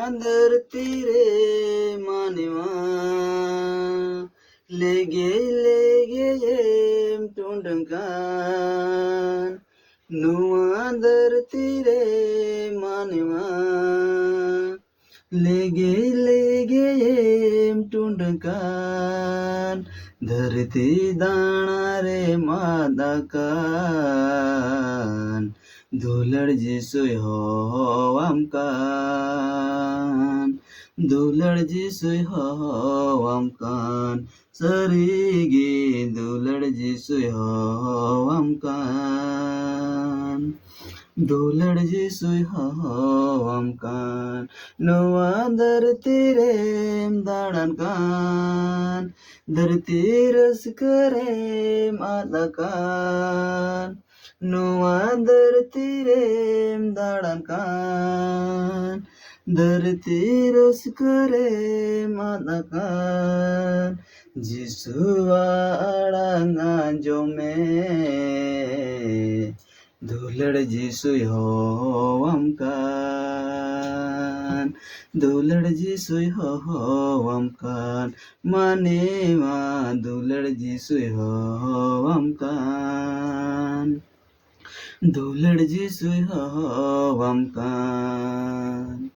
धरती रे मानेवा लेगे लेगे टुंडंगान नुआ धरती रे मानेवा लेगे लेगे टुंडंगान धरती दाना रे मादाkan दुलड़ जिसुय हो amkan दुलड़ जिसुय हो amkan सरigi दुलड़ जिसुय हो amkan दुलड़ जिसुय हो amkan नुआ धरती रे दाड़न kan धरती रस करे मादाkan नुआ धरती रे दाड़न kan धरती रस करे मादाkan जिसुआ अड़ंगा जोमे दुलड़ जिसुय हो amkan दुलड़ जिसुय हो amkan मानेवा दुलड़ जिसुय हो amkan दुलड़ जिसुय हो amkan